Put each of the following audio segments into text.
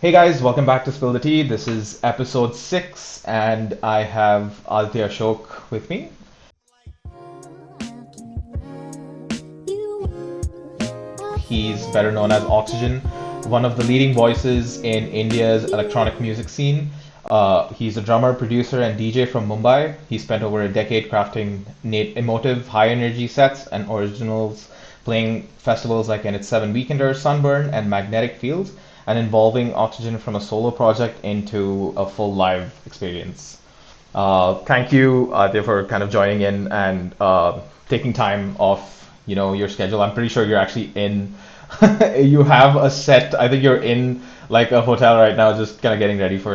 Hey guys, welcome back to Spill the Tea. This is episode 6, and I have Aditya Ashok with me. He's better known as Oxygen, one of the leading voices in India's electronic music scene. He's a drummer, producer, and DJ from Mumbai. He spent over a decade crafting emotive, high energy sets and originals, playing festivals like NH7 Weekender, Sunburn, and Magnetic Fields, and involving Oxygen from a solo project into a full live experience. Thank you, Aditya, for kind of joining in and taking time off, your schedule. I'm pretty sure you're actually in. You have a set. I think you're in like a hotel right now, just kind of getting ready for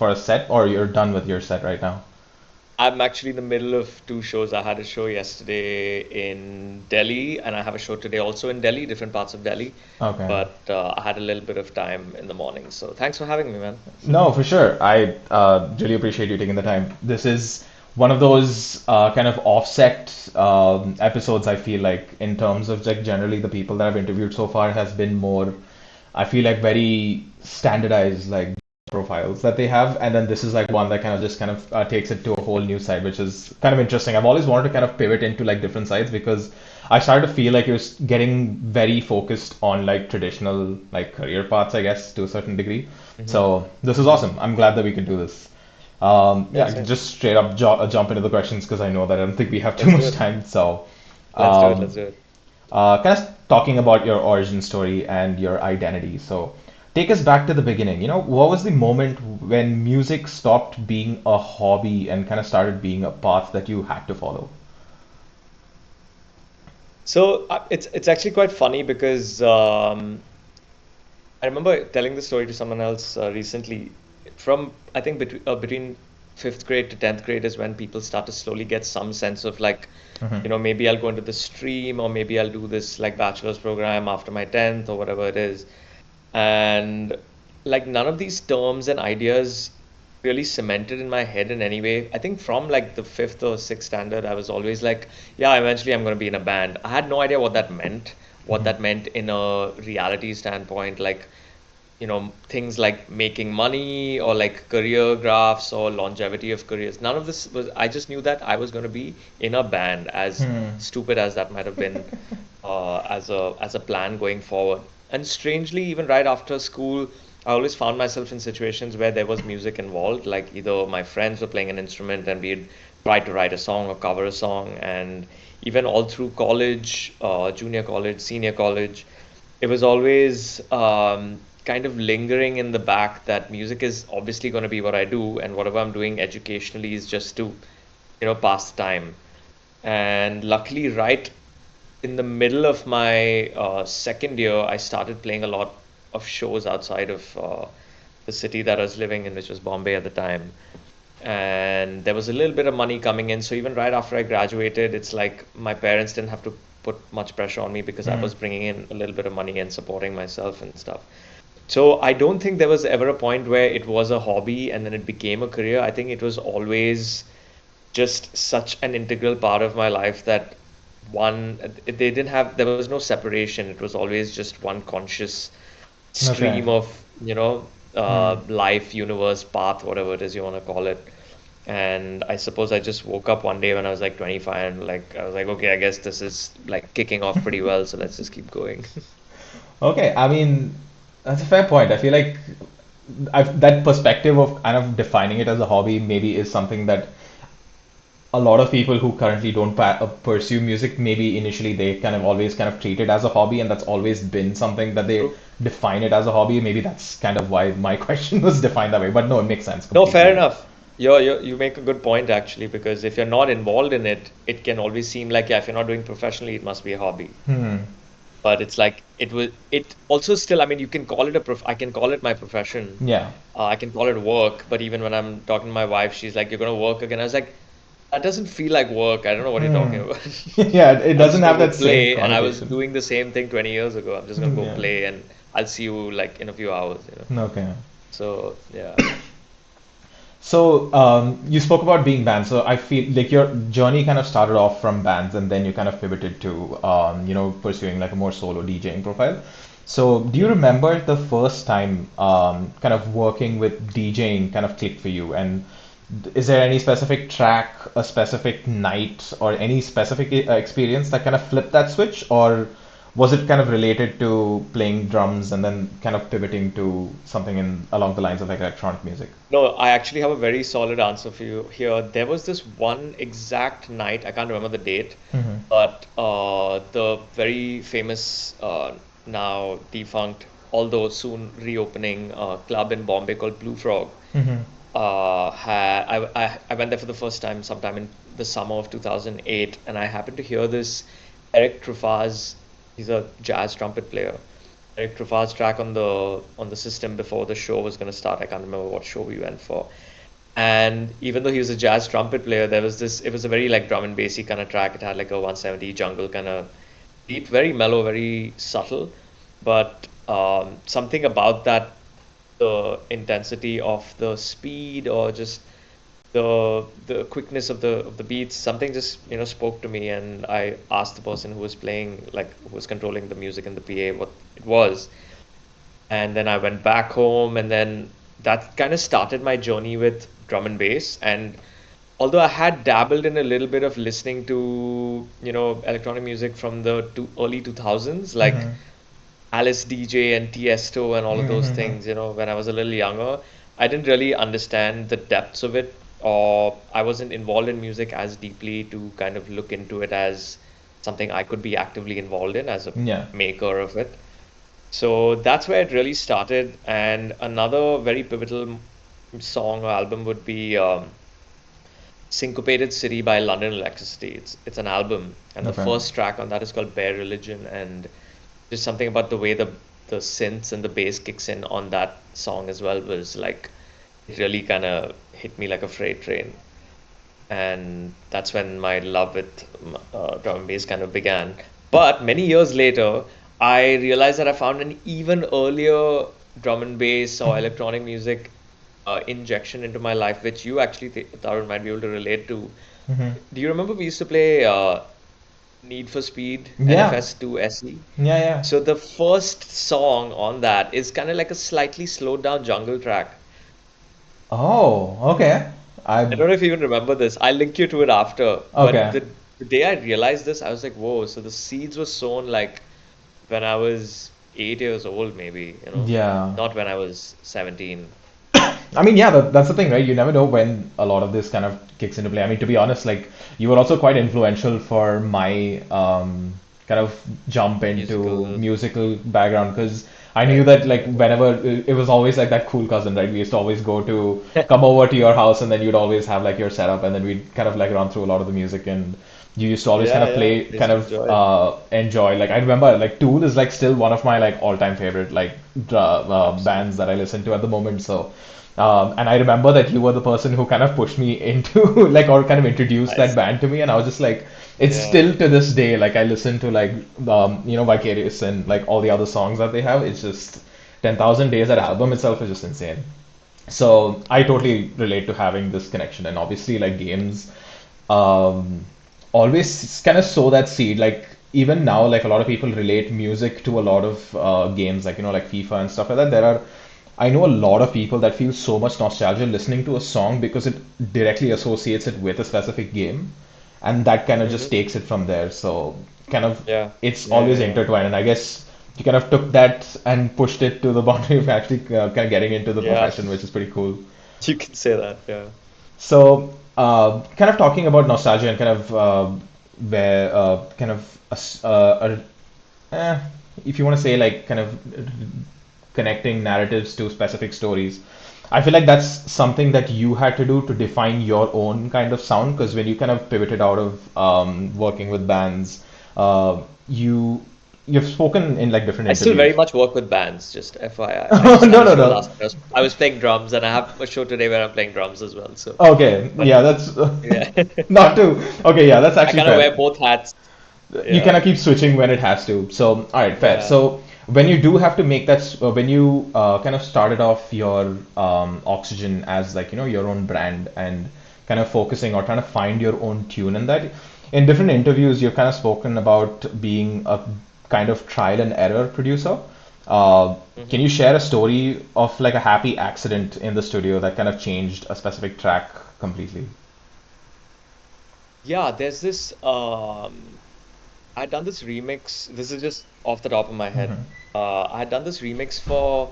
a set, or you're done with your set right now. I'm actually in the middle of two shows. I had a show yesterday in Delhi, and I have a show today also in Delhi, different parts of Delhi. Okay. But I had a little bit of time in the morning. So thanks for having me, man. No, for sure. I really appreciate you taking the time. This is one of those kind of offset episodes, I feel like, in terms of like generally the people that I've interviewed so far has been more, I feel like very standardized like profiles that they have, and then this is like one that kind of just kind of takes it to a whole new side, which is kind of interesting. I've always wanted to kind of pivot into like different sides because I started to feel like it was getting very focused on like traditional like career paths, I guess, to a certain degree. Hmm. So this is awesome. I'm glad that we could do this. Yeah, Yeah, I can same. just straight up jump into the questions because I know that I don't think we have too Let's do much it. time. So, Let's do it. um, Let's do it. kind of talking about your origin story and your identity. So, take us back to the beginning. What was the moment when music stopped being a hobby and kind of started being a path that you had to follow? So it's actually quite funny because I remember telling the story to someone else recently. From I think between fifth grade to 10th grade is when people start to slowly get some sense of like, Hmm. maybe I'll go into the stream or maybe I'll do this like bachelor's program after my 10th or whatever it is. And like none of these terms and ideas really cemented in my head in any way. I think from like the fifth or sixth standard, I was always like, yeah, eventually I'm going to be in a band. I had no idea what Hmm. that meant in a reality standpoint. Like, things like making money or like career graphs or longevity of careers. None of this was, I just knew that I was going to be in a band, as Hmm. stupid as that might have been, as a plan going forward. And strangely, even right after school, I always found myself in situations where there was music involved, like either my friends were playing an instrument and we'd try to write a song or cover a song. And even all through college, junior college, senior college, it was always kind of lingering in the back that music is obviously going to be what I do, and whatever I'm doing educationally is just to, pass the time. And luckily, right in the middle of my second year, I started playing a lot of shows outside of the city that I was living in, which was Bombay at the time. And there was a little bit of money coming in. So even right after I graduated, it's like my parents didn't have to put much pressure on me because I Hmm. was bringing in a little bit of money and supporting myself and stuff. So I don't think there was ever a point where it was a hobby and then it became a career. I think it was always just such an integral part of my life that there was no separation. It was always just one conscious Okay. stream of, Hmm. life, universe, path, whatever it is you want to call it. And I suppose I just woke up one day when I was like 25 and like I was like, okay, I guess this is like kicking off pretty well, so let's just keep going. Okay. I mean, that's a fair point. I feel like that perspective of kind of defining it as a hobby maybe is something that a lot of people who currently don't pursue music, maybe initially they kind of always kind of treat it as a hobby, and that's always been something that they True. define it as a hobby. Maybe that's kind of why my question was defined that way. But no, it makes sense No, fair completely. enough. You make a good point actually, because if you're not involved in it, it can always seem like, yeah, if you're not doing professionally, it must be a hobby. Hmm. But it's like it also still, I mean, you can call it I can call it my profession. Yeah. I can call it work, but even when I'm talking to my wife, she's like, you're gonna work again. I was like, that doesn't feel like work. I don't know what you're talking Hmm. about. Yeah, it I'm just doesn't gonna have go that same play, and I was connotation. doing the same thing 20 years ago. I'm just gonna go Yeah. play, and I'll see you like in a few hours. Okay. So yeah. So, you spoke about being bands. So I feel like your journey kind of started off from bands and then you kind of pivoted to, pursuing like a more solo DJing profile. So, do you remember the first time kind of working with DJing kind of clicked for you? And is there any specific track, a specific night, or any specific experience that kind of flipped that switch? Or was it kind of related to playing drums and then kind of pivoting to something in along the lines of like electronic music? No, I actually have a very solid answer for you here. There was this one exact night, I can't remember the date, Hmm. but the very famous, now defunct, although soon reopening, club in Bombay called Blue Frog. Hmm. I went there for the first time sometime in the summer of 2008, and I happened to hear this Eric Truffaz. He's a jazz trumpet player. Eric Truffaz track on the system before the show was going to start. I can't remember what show we went for. And even though he was a jazz trumpet player, there was this. It was a very like drum and bassy kind of track. It had like a 170 jungle kind of beat, very mellow, very subtle. But something about that, the intensity of the speed or just the quickness of the beats, something just spoke to me, and I asked the person who was playing, like who was controlling the music and the PA, what it was. And then I went back home, and then that kind of started my journey with drum and bass. And although I had dabbled in a little bit of listening to electronic music from the early 2000s, like Hmm. Alice DJ and Tiesto and all of those Hmm. things, when I was a little younger, I didn't really understand the depths of it, or I wasn't involved in music as deeply to kind of look into it as something I could be actively involved in as a Yeah. maker of it. So that's where it really started. And another very pivotal song or album would be Syncopated City by London Electricity. It's an album, and the Okay. first track on that is called Bare Religion, and just something about the way the synths and the bass kicks in on that song as well was like it really kind of hit me like a freight train. And that's when my love with drum and bass kind of began. But many years later, I realized that I found an even earlier drum and bass or electronic music injection into my life, which you actually, Tarun, might be able to relate to. Hmm. Do you remember we used to play Need for Speed, Yeah. NFS2 SE? Yeah. Yeah. So the first song on that is kind of like a slightly slowed down jungle track. Oh, okay. I I don't know if you even remember this. I'll link you to it after. But okay. the day I realized this, I was like, whoa, so the seeds were sown like when I was 8 years old, maybe, Yeah. not when I was 17. I mean, yeah, that's the thing, right? You never know when a lot of this kind of kicks into play. I mean, to be honest, like you were also quite influential for my kind of jump into Musical, musical background because I knew right, that like right. whenever it was always like that cool cousin, right? We used to always go to come over to your house and then you'd always have like your setup and then we'd kind of like run through a lot of the music and you used to always kind Yeah, of yeah, play, I used kind to of enjoy it. enjoy. Like I remember, like Tool is like still one of my like all-time favorite like bands Absolutely. that I listen to at the moment. So, and I remember that you were the person who kind of pushed me into like or kind of introduced that Nice. band to me, and I was just like, it's Yeah. still to this day like I listen to like Vicarious and like all the other songs that they have. It's just 10,000 Days. That album itself is just insane. So I totally relate to having this connection, and obviously like games um, always kind of sow that seed. Like even now, like a lot of people relate music to a lot of games, like like FIFA and stuff like that. I know a lot of people that feel so much nostalgia listening to a song because it directly associates it with a specific game, and that kind of just Hmm. takes it from there. So kind of Yeah. it's Yeah, always yeah, yeah. intertwined, and I guess you kind of took that and pushed it to the boundary of actually kind of getting into the Yeah, profession, which is pretty cool. you can say that. Yeah. So, kind of talking about nostalgia and kind of where kind of if you want to say like kind of connecting narratives to specific stories, I feel like that's something that you had to do to define your own kind of sound. Because when you kind of pivoted out of working with bands, uh, you you've spoken in like different I still very interviews. much work with bands, just FYI. I No, just had a no, show no. last night. I was playing drums, and I have a show today where I'm playing drums as well. So, Okay, but yeah, that's yeah, not too. Okay, yeah, that's I actually kind of wear fair. both hats. You kind Yeah, of keep switching when it has to. So, all right, fair. yeah. So, when you do have to make that, when you kind of started off your Oxygen as like your own brand and kind of focusing or trying to find your own tune in that, in different interviews, you've kind of spoken about being a kind of trial and error producer. Can Hmm. you share a story of like a happy accident in the studio that kind of changed a specific track completely? Yeah, there's this I had done this remix. This is just off the top of my head. I had done this remix for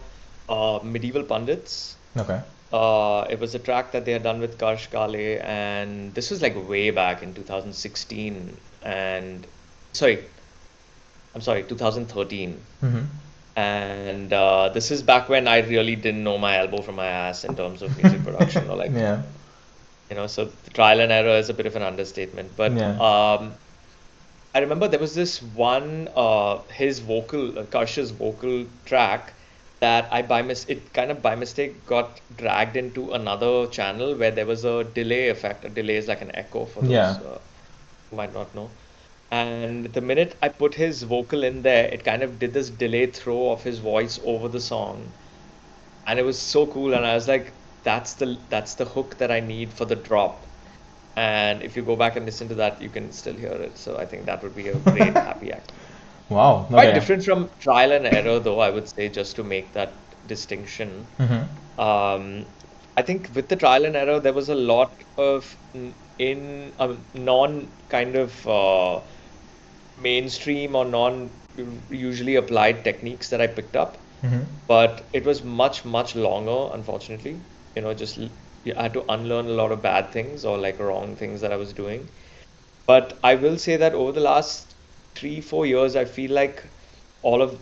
Medieval Pundits. Okay. It was a track that they had done with Karsh Kale, and this was like way back in 2016. And sorry, I'm sorry, 2013. Mm-hmm. And this is back when I really didn't know my elbow from my ass in terms of music production, or like, Yeah. so the trial and error is a bit of an understatement. But Yeah. I remember there was this one, his vocal, Karsh's vocal track that it kind of by mistake got dragged into another channel where there was a delay effect. A delay is like an echo for those Yeah. who might not know. And the minute I put his vocal in there, it kind of did this delay throw of his voice over the song. And it was so cool. And I was like, that's the hook that I need for the drop. And if you go back and listen to that, you can still hear it. So I think that would be a great happy accident. Wow. Quite Okay. different from trial and error, though, I would say, just to make that distinction. Mm-hmm. Um, I think with the trial and error, there was a lot of in non kind of mainstream or non usually applied techniques that I picked up, Mm-hmm. but it was much, much longer, unfortunately. I had to unlearn a lot of bad things or like wrong things that I was doing. But I will say that over the last 3, 4 years, I feel like all of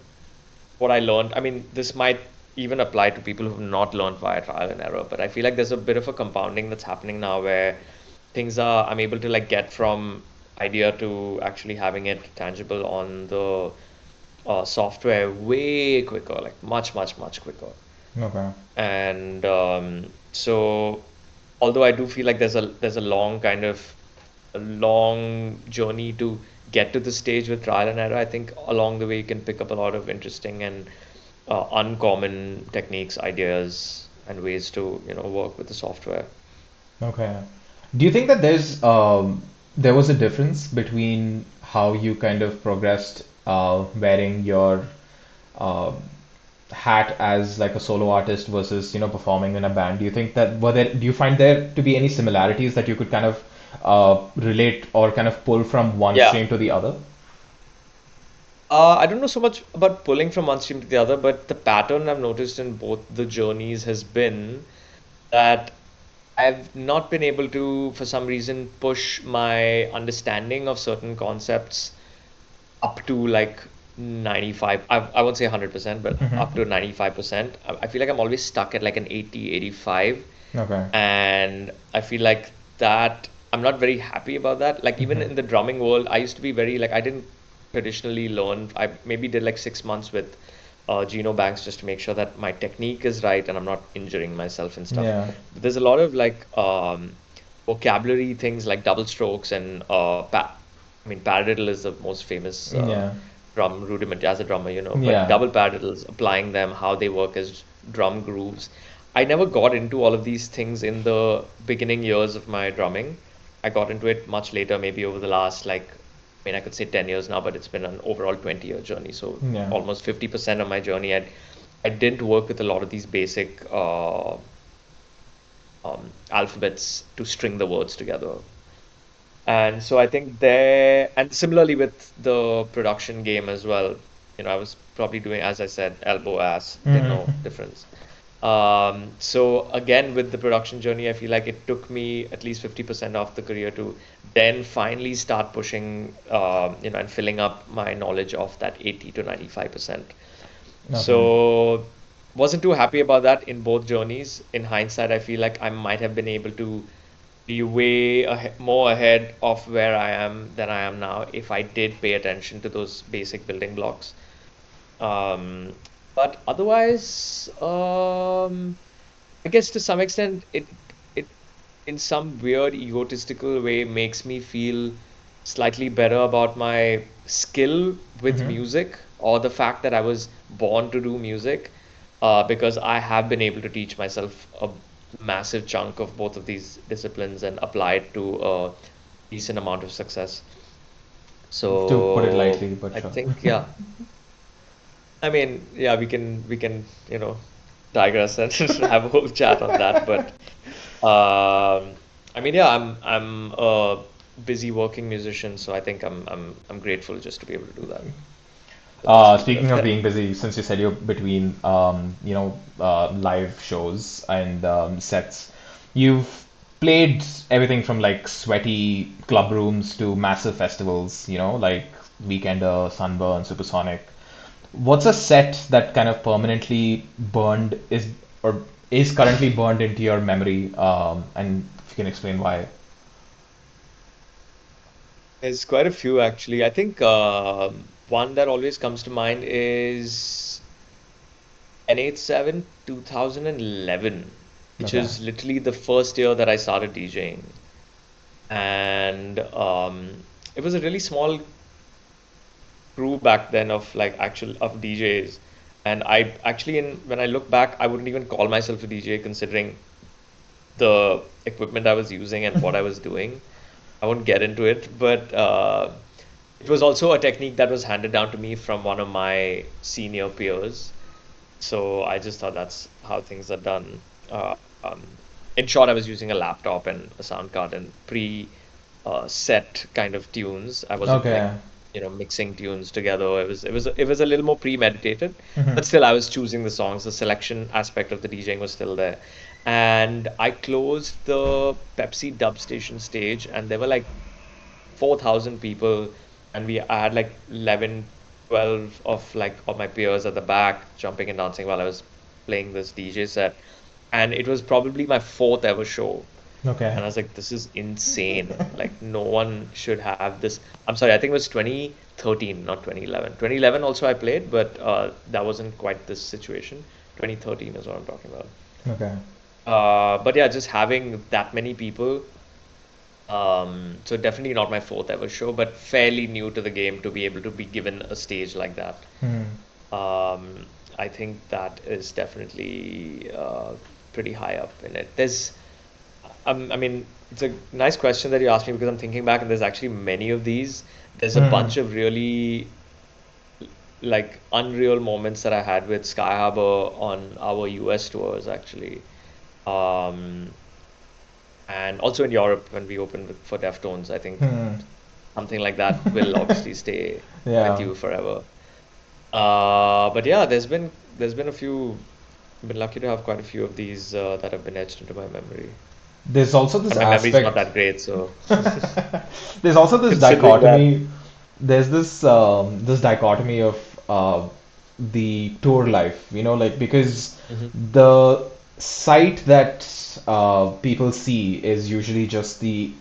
what I learned, I mean, this might even apply to people who've not learned via trial and error, but I feel like there's a bit of a compounding that's happening now where I'm able to like get from idea to actually having it tangible on the software way quicker, like much, much, much quicker. Okay. And so, although I do feel like there's a long kind of a long journey to get to the stage with trial and error, I think along the way you can pick up a lot of interesting and uncommon techniques, ideas, and ways to work with the software. Okay. Do you think that there was a difference between how you kind of progressed wearing your uh, hat as like a solo artist versus performing in a band? Do you think that do you find there to be any similarities that you could kind of relate or kind of pull from one Yeah. stream to the other? I don't know so much about pulling from one stream to the other, but the pattern I've noticed in both the journeys has been that I've not been able to, for some reason, push my understanding of certain concepts up to like 95. I won't say 100%, but up to 95%. I feel like I'm always stuck at like an 80, 85. Okay. And I feel like that I'm not very happy about that. Like even in the drumming world, I used to be very like I didn't traditionally learn. I maybe did like 6 months with Geno Banks just to make sure that my technique is right and I'm not injuring myself and stuff. Yeah. But there's a lot of like vocabulary things like double strokes and I mean paradiddle is the most famous Yeah. drum rudiment as a drummer, but Yeah. double paradiddles, applying them, how they work as drum grooves. I never got into all of these things in the beginning years of my drumming. I got into it much later, maybe over the last like, I mean, I could say 10 years now, but it's been an overall 20-year journey. So Yeah. almost 50% of my journey, I didn't work with a lot of these basic alphabets to string the words together. And so I think there, and similarly with the production game as well, I was probably doing, as I said, elbow ass, didn't know difference. So again, with the production journey, I feel like it took me at least 50% of the career to then finally start pushing, and filling up my knowledge of that 80 to 95%. Okay. So wasn't too happy about that in both journeys. In hindsight, I feel like I might have been able to be way more ahead of where I am than I am now if I did pay attention to those basic building blocks. Um, but otherwise, I guess to some extent, it in some weird egotistical way makes me feel slightly better about my skill with music or the fact that I was born to do music, because I have been able to teach myself a massive chunk of both of these disciplines and apply it to a decent amount of success. To put it So lightly, but I sure. think, yeah. I mean, yeah, we can digress and have a whole chat on that. But I mean, yeah, I'm a busy working musician, so I think I'm grateful just to be able to do that. So just leave it Speaking at of that. being busy, since you said you're between live shows and sets, you've played everything from like sweaty club rooms to massive festivals, like Weekender, Sunburn, Supersonic. What's a set that kind of permanently burned or is currently burned into your memory? And if you can explain why. There's quite a few actually. I think one that always comes to mind is NH7 2011, which Okay. is literally the first year that I started DJing. And it was a really small crew back then of like actual of DJs. And I actually, when I look back, I wouldn't even call myself a DJ considering the equipment I was using and what I was doing. I won't get into it, but it was also a technique that was handed down to me from one of my senior peers. So I just thought that's how things are done. In short, I was using a laptop and a sound card and set kind of tunes. I wasn't like, Okay. mixing tunes together. It was a little more premeditated, Hmm. but still I was choosing the songs. The selection aspect of the DJing was still there. And I closed the Pepsi dub station stage, and there were like 4,000 people, and I had like 11, 12 of my peers at the back jumping and dancing while I was playing this DJ set. And it was probably my fourth ever show. Okay. And I was like, this is insane. Like, no one should have this. I'm sorry, I think it was 2013, not 2011. 2011 also I played, but that wasn't quite this situation. 2013 is what I'm talking about. Okay. But yeah, just having that many people, so definitely not my fourth ever show, but fairly new to the game to be able to be given a stage like that. Hmm. I think that is definitely pretty high up in it. I mean, it's a nice question that you asked me because I'm thinking back and there's actually many of these. There's a Hmm. bunch of really like unreal moments that I had with Sky Harbor on our US tours actually. Um, and also in Europe when we opened for Deftones, I think Hmm. something like that will obviously stay with Yeah. you forever. But yeah, there's been a few. I've been lucky to have quite a few of these that have been etched into my memory. There's also this And my memory's not aspect. that great, so There's also this considering that. dichotomy. There's this dichotomy of the tour life, like because Mhm. the sight that people see is usually just the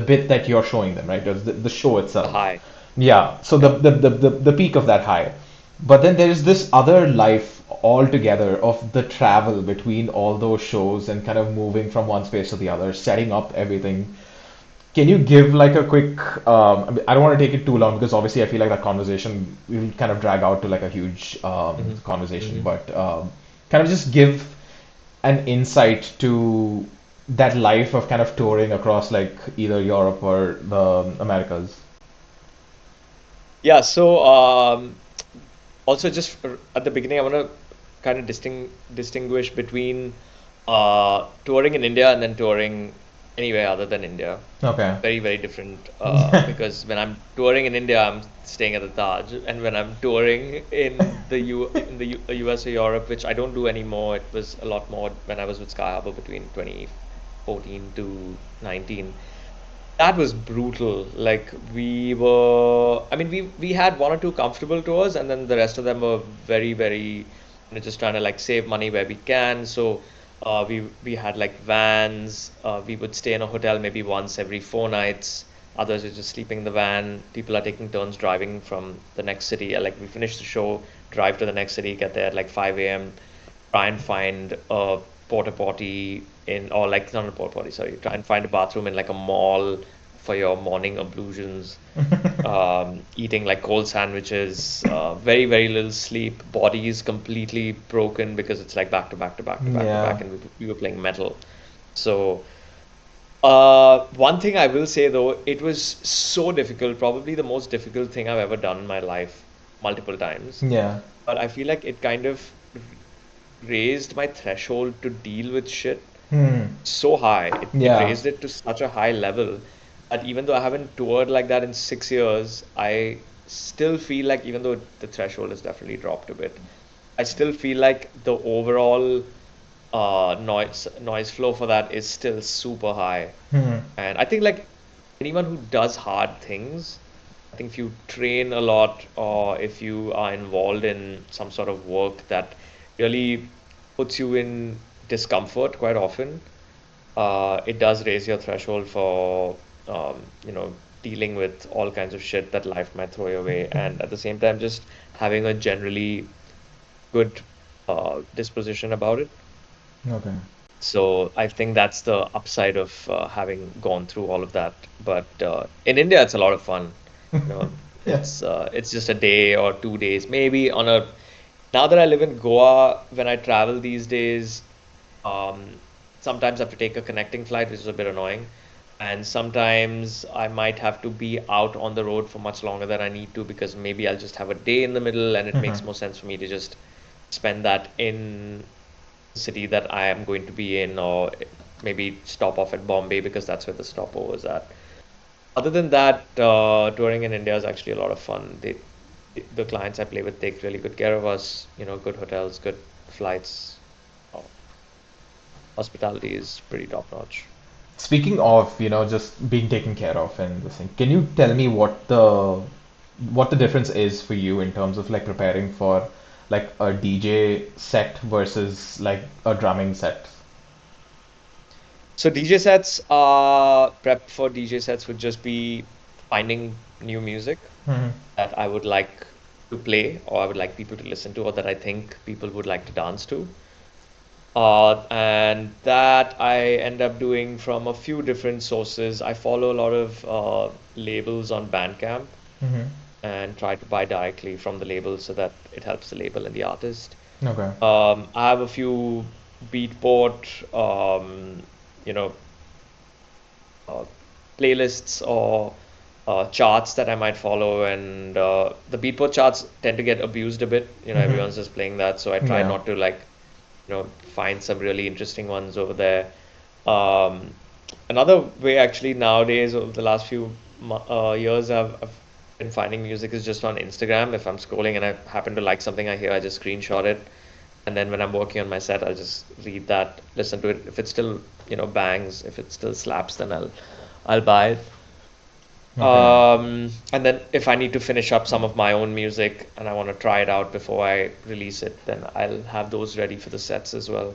bit that you're showing them, right? The show The itself. high. Yeah, so Yeah. the peak of that high. But then there's this other life altogether of the travel between all those shows and kind of moving from one space to the other, setting up everything. Can you give like a quick, I don't want to take it too long because obviously I feel like that conversation will kind of drag out to like a huge hmm conversation, hmm but kind of just give an insight to that life of kind of touring across like either Europe or the Americas. Yeah. So also just at the beginning, I want to kind of distinguish between touring in India and then touring anywhere other than India. Okay. Very, very different. Because when I'm touring in India, I'm staying at the Taj, and when I'm touring in the US or Europe, which I don't do anymore, it was a lot more when I was with Sky Harbor between 2014 to 19. That was brutal. Like I mean, we had one or two comfortable tours, and then the rest of them were very, very, just trying to like save money where we can. So, we had like vans. We would stay in a hotel maybe once every 4 nights. Others are just sleeping in the van. People are taking turns driving from the next city. Like we finish the show, drive to the next city, get there at like 5 a.m., try and find a porta potty or like not a porta potty, sorry, try and find a bathroom in like a mall for your morning ablutions, eating like cold sandwiches, very, very little sleep, body is completely broken because it's like back to back to back to back to Yeah. back, and we were playing metal. So, one thing I will say though, it was so difficult, probably the most difficult thing I've ever done in my life. multiple times. Yeah. But I feel like it kind of raised my threshold to deal with shit Hmm. so high. It Yeah. raised it to such a high level that even though I haven't toured like that in 6 years, I still feel like even though the threshold has definitely dropped a bit, I still feel like the overall noise flow for that is still super high. Hmm. And I think like anyone who does hard things, I think if you train a lot or if you are involved in some sort of work that really puts you in discomfort quite often, it does raise your threshold for dealing with all kinds of shit that life might throw your way, and at the same time, just having a generally good disposition about it. Okay. So I think that's the upside of having gone through all of that. But in India, it's a lot of fun. Yeah. It's just a day or 2 days, maybe on a. Now that I live in Goa, when I travel these days, um, sometimes I have to take a connecting flight, which is a bit annoying. And sometimes I might have to be out on the road for much longer than I need to because maybe I'll just have a day in the middle and it makes more sense for me to just spend that in the city that I am going to be in, or maybe stop off at Bombay because that's where the stopover is at. Other than that, touring in India is actually a lot of fun. The clients I play with take really good care of us, good hotels, good flights. uh, Hospitality is pretty top notch. Speaking of, just being taken care of and this thing, can you tell me what the difference is for you in terms of like preparing for like a DJ set versus like a drumming set? So prep for DJ sets would just be finding new music Hmm. that I would like to play or I would like people to listen to or that I think people would like to dance to. And that I end up doing from a few different sources. I follow a lot of labels on Bandcamp Hmm. and try to buy directly from the label so that it helps the label and the artist. Okay. I have a few Beatport, you know, uh, playlists or charts that I might follow, and the Beatport charts tend to get abused a bit. Hmm. Everyone's just playing that, so I try Yeah. not to like, find some really interesting ones over there. Um, Another way, actually, nowadays over the last few years, I've been finding music is just on Instagram. If I'm scrolling and I happen to like something I hear, I just screenshot it, and then when I'm working on my set, I'll just read that, listen to it. If it still, bangs, if it still slaps, then I'll buy it. Okay. And then if I need to finish up some of my own music and I want to try it out before I release it, then I'll have those ready for the sets as well.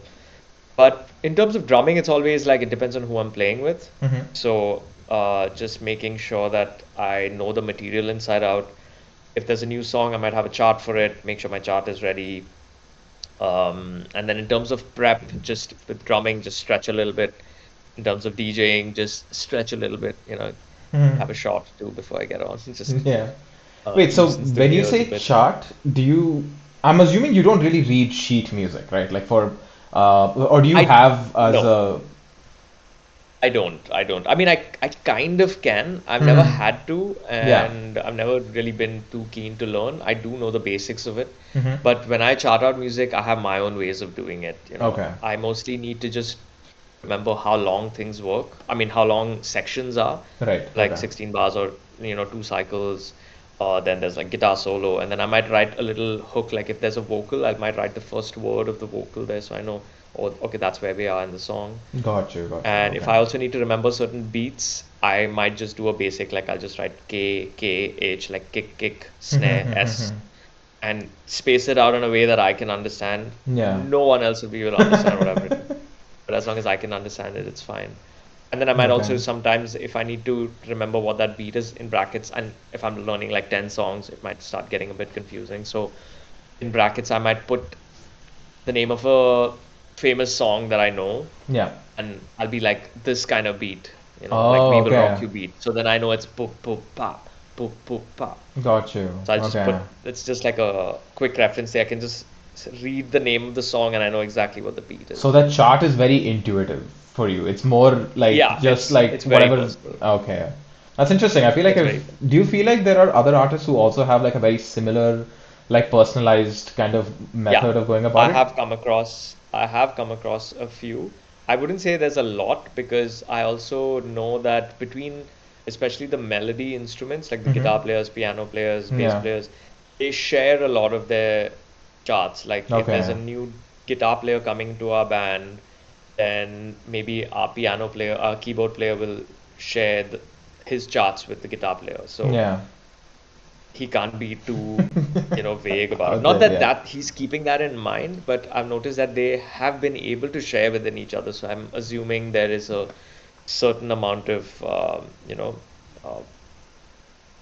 But in terms of drumming, it's always like it depends on who I'm playing with. Hmm. So just making sure that I know the material inside out. If there's a new song, I might have a chart for it, make sure my chart is ready. And then in terms of prep, just with drumming, just stretch a little bit. In terms of DJing, just stretch a little bit, Hmm. have a shot too before I get on. Just Yeah. Wait, so loosens the when you gears a say bit. chart, I'm assuming you don't really read sheet music, right? Like or do you I have as No, a, I don't. I mean, I kind of can. I've never hmm, had to, yeah. and I've never really been too keen to learn. I do know the basics of it, Hmm. but when I chart out music, I have my own ways of doing it. Okay. I mostly need to just remember how long things work. I mean, how long sections are, Right. like Okay. 16 bars or 2 cycles. Then there's like guitar solo, and then I might write a little hook. Like if there's a vocal, I might write the first word of the vocal there, so I know, oh, okay, that's where we are in the song. Got you. Got you. And if Okay. I also need to remember certain beats, I might just do a basic, like I'll just write K, K, H, like kick, kick, snare, S, and space it out in a way that I can understand. Yeah. No one else will be able to understand what I've written. But as long as I can understand it, it's fine. And then I might Okay. also sometimes, if I need to remember what that beat is in brackets, and if I'm learning like 10 songs, it might start getting a bit confusing. So in brackets, I might put the name of a famous song that I know, Yeah. and I'll be like this kind of beat, like Oh, We Will Rock okay. You beat. So then I know it's poop poop pa poop poop pa. Got you. So I'll just put Okay. it's just like a quick reference there. I can just read the name of the song and I know exactly what the beat So is. that chart is very intuitive for you. It's more like Yeah, just it's like it's very whatever. personal. Okay. That's interesting. I feel like That's if very fun. do you feel like there are other artists who also have like a very similar, like personalized kind of Yeah, method of going about it? I have come across a few. I wouldn't say there's a lot because I also know that between especially the melody instruments like the guitar Mm-hmm. players, piano players, bass Yeah. players, they share a lot of their charts. Like if there's a Okay. new guitar player coming to our band, then maybe our piano player, our keyboard player will share his charts with the guitar player. So Yeah. he can't be too, vague about it. Out Not there, that yeah. he's keeping that in mind, but I've noticed that they have been able to share within each other. So I'm assuming there is a certain amount of, uh,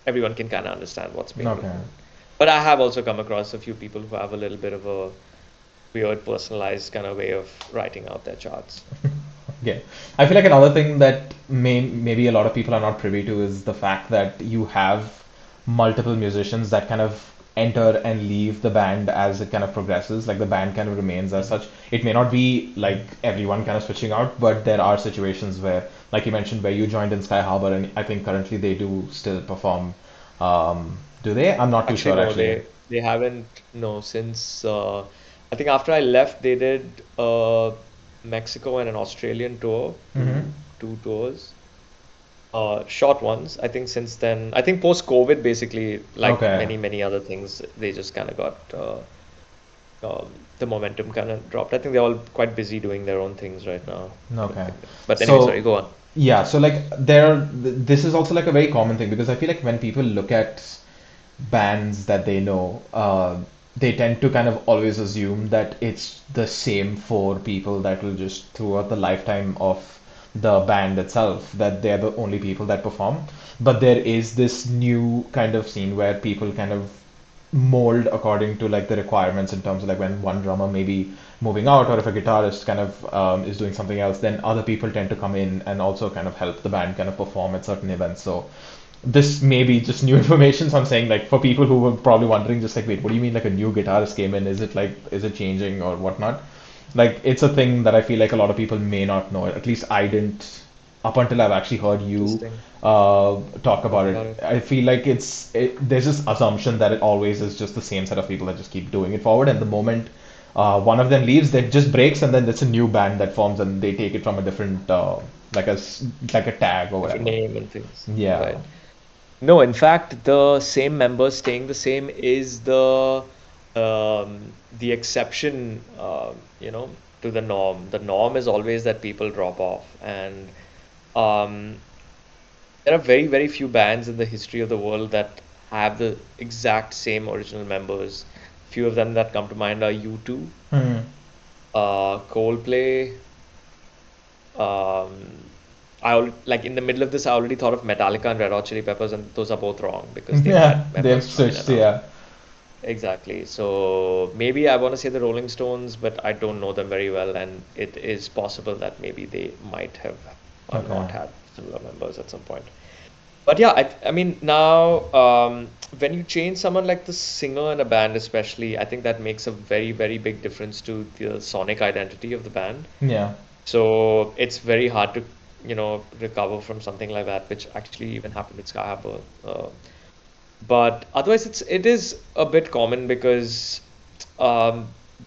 everyone can kind of understand what's being Okay. written. But I have also come across a few people who have a little bit of a weird personalized kind of way of writing out their charts. Yeah. I feel like another thing that maybe a lot of people are not privy to is the fact that you have multiple musicians that kind of enter and leave the band as it kind of progresses. Like the band kind of remains as Mhm. such. It may not be like everyone kind of switching out, but there are situations where, like you mentioned, where you joined in Sky Harbor, and I think currently they do still perform. Do they? I'm not too Actually, sure no, actually. they haven't. No, since I think after I left, they did Mexico and an Australian tour, Mm-hmm. two tours, short ones. I think since then, I think post-COVID, basically, like Okay. many other things, they just kind of got the momentum kind of dropped. I think they're all quite busy doing their own things right now. I don't Okay. think. But anyway, sorry, So, go on. yeah, so like this is also like a very common thing because I feel like when people look at bands that they know, they tend to kind of always assume that it's the same four people that will just throughout the lifetime of the band itself, that they're the only people that perform. But there is this new kind of scene where people kind of mold according to like the requirements in terms of like when one drummer may be moving out or if a guitarist kind of is doing something else, then other people tend to come in and also kind of help the band kind of perform at certain events. So this may be just new information. So I'm saying like for people who were probably wondering just like, wait, what do you mean like a new guitarist came in? Is it like, is it changing or whatnot? Like it's a thing that I feel like a lot of people may not know. At least I didn't up until I've actually heard you Interesting. talk Talk about it. about it. I feel like there's this assumption that it always is just the same set of people that just keep doing it forward. And the moment one of them leaves, that just breaks, and then it's a new band that forms, and they take it from a different like like a tag or Different whatever. name and things. Yeah. Right. No, in fact, the same members staying the same is the exception, to the norm. The norm is always that people drop off, and um, there are very few bands in the history of the world that have the exact same original members. Few of them that come to mind are U2, Hmm. Coldplay. Like in the middle of this, I already thought of Metallica and Red Hot Chili Peppers, and those are both wrong because they've Yeah, had they've members come in switched. and out. Yeah. Exactly. So maybe I want to say the Rolling Stones, but I don't know them very well, and it is possible that maybe they might have or Okay. not had similar members at some point. But yeah, I mean now when you change someone like the singer in a band, especially, I think that makes a very big difference to the sonic identity of the band. Yeah. So it's very hard to, recover from something like that, which actually even happened with Sky Harbor. But otherwise, it is a bit common because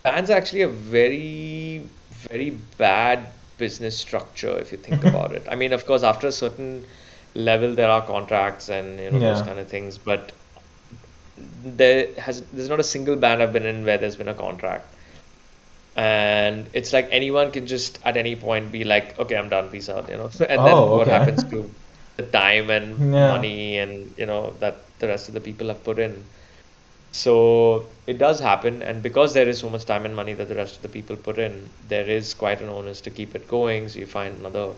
bands are actually a very bad business structure if you think about it. I mean, of course, after a certain level, there are contracts and those Yeah. kind of things, but there's not a single band I've been in where there's been a contract. And it's like anyone can just at any point be like, okay, I'm done, peace out, And then Oh, what okay. happens to the time and Yeah. money and that the rest of the people have put in? So it does happen, and because there is so much time and money that the rest of the people put in, there is quite an onus to keep it going. So you find another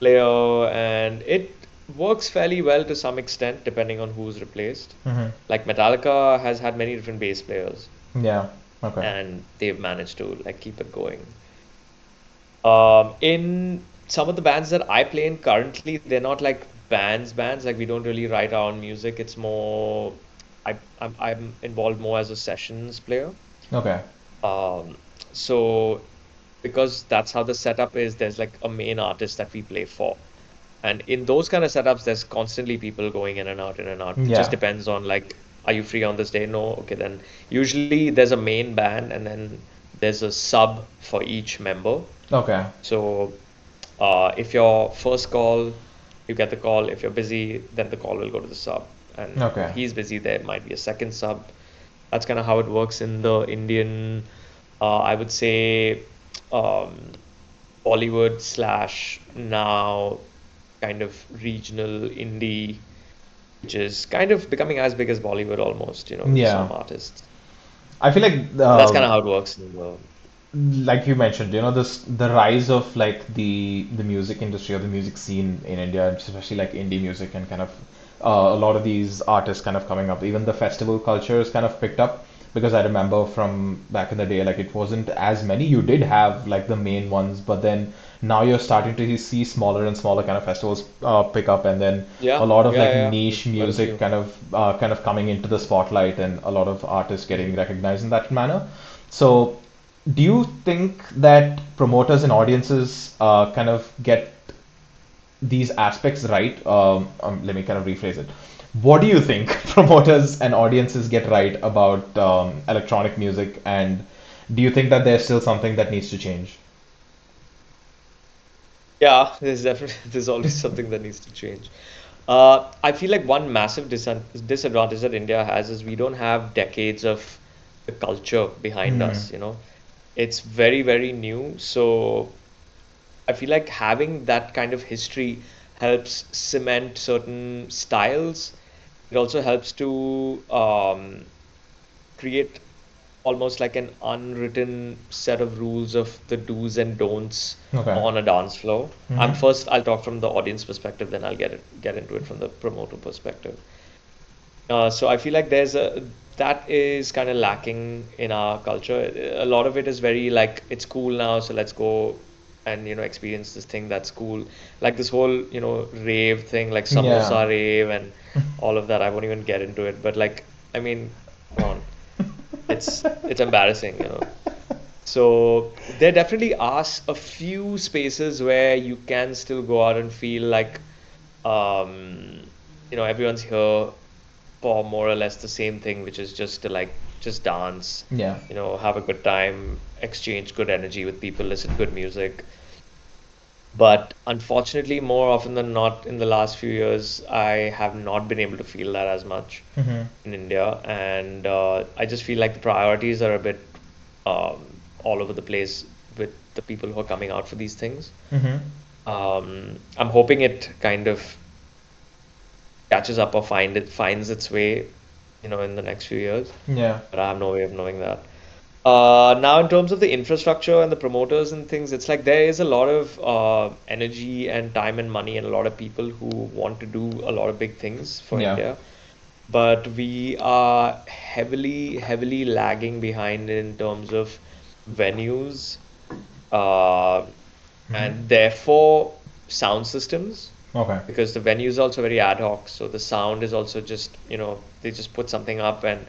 player, and it works fairly well to some extent, depending on who's replaced. Hmm. Like Metallica has had many different bass players, Yeah. Okay. and they've managed to like keep it going. In some of the bands that I play in currently, they're not like bands. Like we don't really write our own music. It's more I'm involved more as a sessions player. Okay. Um, so because that's how the setup is, there's like a main artist that we play for, And in those kind of setups, there's constantly people going in and out, in and out. It just Yeah. depends on like, are you free on this day? No. Okay, then usually there's a main band and then there's a sub for each member. Okay. So if your first call, you get the call. If you're busy, then the call will go to the sub. And if Okay. he's busy, there might be a second sub. That's kind of how it works in the Indian, I would say, um, Bollywood slash now kind of regional indie, which is kind of becoming as big as Bollywood almost, with Yeah. some artists. I feel like And that's kind of how it works in the, like you mentioned, this the rise of like the music industry or the music scene in India, especially like indie music and kind of a lot of these artists kind of coming up. Even the festival culture is kind of picked up because I remember from back in the day, like it wasn't as many. You did have like the main ones, but then now you're starting to see smaller and smaller kind of festivals pick up, and then a yeah, lot of yeah, like yeah. niche There's quite a music few. kind of coming into the spotlight, and a lot of artists getting Mhm. recognized in that manner. So do you think that promoters and audiences kind of get these aspects right? Let me kind of rephrase it. What do you think promoters and audiences get right about electronic music, and do you think that there's still something that needs to change? Yeah, there's definitely there's always something that needs to change. I feel like one massive disadvantage that India has is we don't have decades of the culture behind Hmm. us. It's very, very new. So I feel like having that kind of history helps cement certain styles. It also helps to create almost like an unwritten set of rules of the do's and don'ts Okay. on a dance floor. Hmm. I'll talk from the audience perspective, then I'll get into it from the promoter perspective. So I feel like that is kind of lacking in our culture. A lot of it is very like it's cool now, so let's go and experience this thing that's cool. Like this whole rave thing, like Yeah. samosa rave and all of that. I won't even get into it, but like I mean, come on, it's embarrassing. So there definitely are a few spaces where you can still go out and feel like everyone's here for more or less the same thing, which is just to like just dance, Yeah. have a good time, exchange good energy with people, listen to good music. But unfortunately, more often than not, in the last few years, I have not been able to feel that as much Hmm. in India, and I just feel like the priorities are a bit all over the place with the people who are coming out for these things. Hmm. I'm hoping it kind of catches up or finds its way, in the next few years. Yeah. But I have no way of knowing that. Now, in terms of the infrastructure and the promoters and things, it's like there is a lot of energy and time and money and a lot of people who want to do a lot of big things for Yeah. India. But we are heavily, heavily lagging behind in terms of venues, uh, Hmm. and therefore sound systems, Okay. because the venue is also very ad hoc. So the sound is also just, they just put something up, and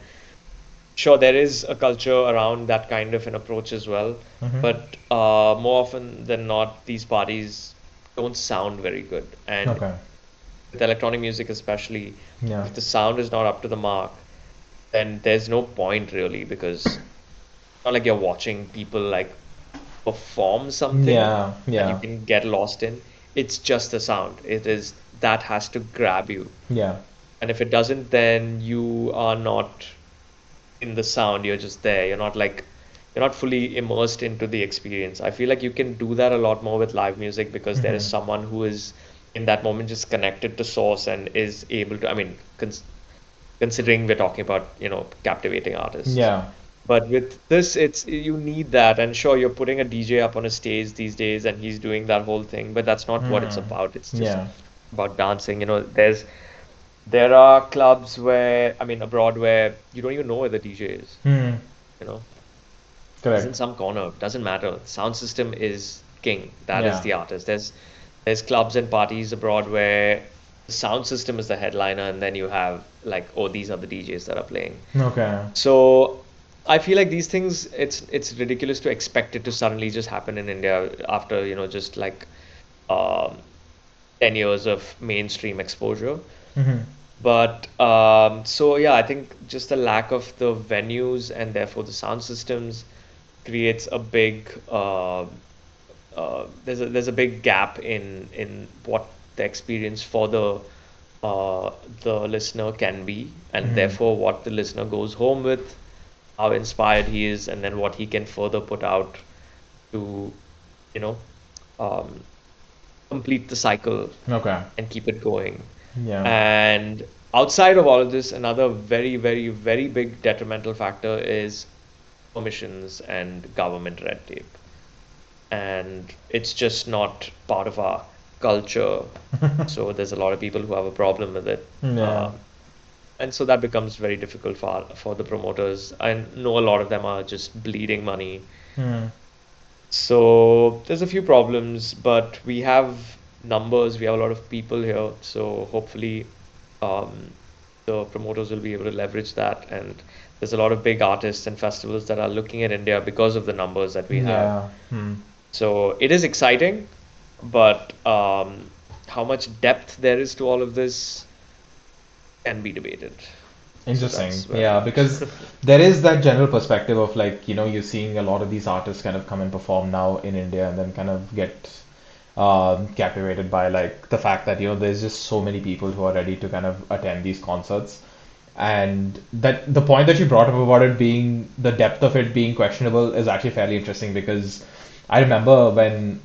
sure, there is a culture around that kind of an approach as well. Hmm. But more often than not, these parties don't sound very good. And Okay. with electronic music, especially, Yeah. if the sound is not up to the mark, then there's no point really, because it's not like you're watching people like perform something Yeah. that you Yeah. can get lost in. It's just the sound. It is that has to grab you. Yeah. And if it doesn't, then you are not in the sound. You're just there. You're not fully immersed into the experience. I feel like you can do that a lot more with live music because there is Hmm. someone who is in that moment just connected to source and is able to, I mean, considering we're talking about, captivating artists. Yeah. But with this, it's you need that. And sure, you're putting a DJ up on a stage these days and he's doing that whole thing, but that's not what it's Hmm. about. It's just Yeah. about dancing. There are clubs where, I mean, abroad where you don't even know where the DJ is, Hmm. you know. He's in Correct. some corner. Doesn't matter. Sound system is king. That is Yeah. the artist. There's clubs and parties abroad where the sound system is the headliner, and then you have like, oh, these are the DJs that are playing. Okay. So I feel like these things, it's ridiculous to expect it to suddenly just happen in India after, just like um 10 years of mainstream exposure. Hmm. But so yeah, I think just the lack of the venues and therefore the sound systems creates a big there's a big gap in what the experience for the listener can be, and Hmm. therefore what the listener goes home with, how inspired he is, and then what he can further put out to, you know, um, complete the cycle Okay. and keep it going. Yeah. And outside of all of this, another very, very, very big detrimental factor is permissions and government red tape. And it's just not part of our culture. So there's a lot of people who have a problem with it. Yeah. And so that becomes very difficult for the promoters. I know a lot of them are just bleeding money. Hmm. So there's a few problems, but we have numbers, we have a lot of people here. So hopefully, um, the promoters will be able to leverage that. And there's a lot of big artists and festivals that are looking at India because of the numbers that we have. Yeah. Hmm. So it is exciting, but how much depth there is to all of this can be debated. So Interesting. that's where we Yeah, are. because there is that general perspective of like, you're seeing a lot of these artists kind of come and perform now in India and then kind of get captivated by like the fact that, there's just so many people who are ready to kind of attend these concerts. And that the point that you brought up about it being the depth of it being questionable is actually fairly interesting because I remember when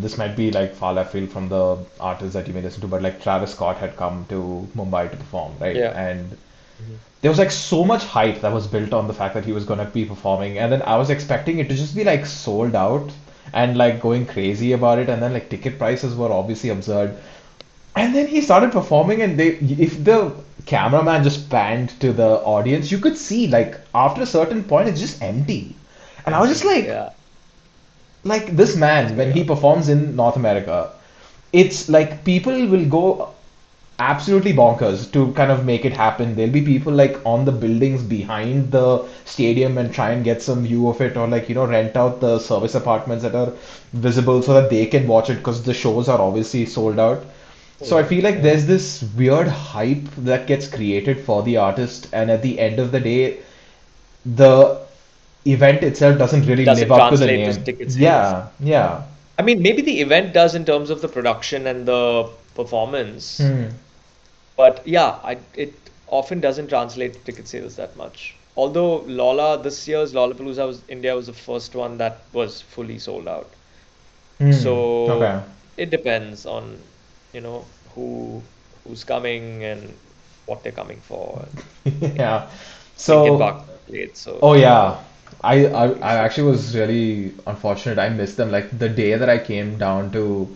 this might be like far left field from the artists that you may listen to, but like Travis Scott had come to Mumbai to perform, right? Yeah. And Mhm. there was like so much hype that was built on the fact that he was gonna be performing, and then I was expecting it to just be like sold out and like going crazy about it, and then like ticket prices were obviously absurd. And then he started performing, and if the cameraman just panned to the audience, you could see like after a certain point, it's just empty. And I was just Empty. Yeah. like this It's man, when very he odd. performs in North America, it's like people will go absolutely bonkers to kind of make it happen. There'll be people like on the buildings behind the stadium and try and get some view of it, or like, rent out the service apartments that are visible so that they can watch it because the shows are obviously sold out. So I Sold feel out. like Yeah. there's this weird hype that gets created for the artist, and at the end of the day, the event itself doesn't It really live doesn't up to the translate to name. ticket sales. Yeah, yeah. I mean, maybe the event does in terms of the production and the performance, Hmm. but yeah, it often doesn't translate to ticket sales that much. Although this year's Lollapalooza India was the first one that was fully sold out. Hmm. So Okay. it depends on, who's coming and what they're coming for. And Yeah. Linkin So, Park played, so oh you yeah, know, I obviously. actually was really unfortunate. I missed them. Like the day that I came down to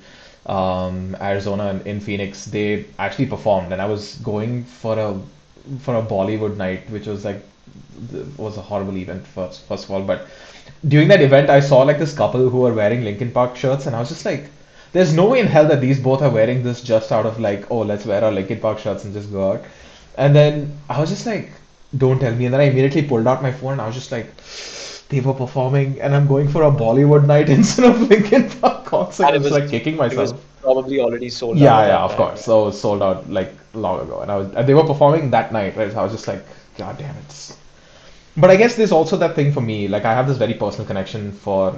Arizona in Phoenix, they actually performed, and I was going for a Bollywood night, which was like was a horrible event first of all. But during that event, I saw like this couple who were wearing Linkin Park shirts, and I was just like, there's no way in hell that these both are wearing this just out of like, oh, let's wear our Linkin Park shirts and just go out. And then I was just like, don't tell me. And then I immediately pulled out my phone and I was just like, they were performing and I'm going for a Bollywood night instead of Linkin Park concert. And I it was was like kicking it was myself. probably already sold out Yeah, at yeah, that of time. course. Yeah. So sold out like long ago. And they were performing that night, right? So I was just like, God damn it. But I guess there's also that thing for me. Like I have this very personal connection for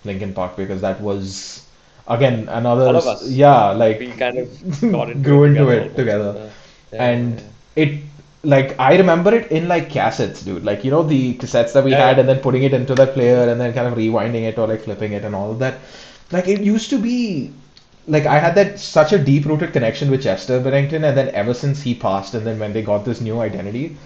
Linkin Park because that was again All another of us, yeah, like we kind of got into it grew into together it almost. together. Yeah. Yeah, yeah, And yeah. it like I remember it in like cassettes, dude. Like the cassettes that we Yeah, had yeah. and then putting it into that Mhm. player and then kind of rewinding it or like flipping it and all of that. Like it used to be like I had that such a deep rooted connection with Chester Bennington, and then ever since he passed and then when they got this new identity,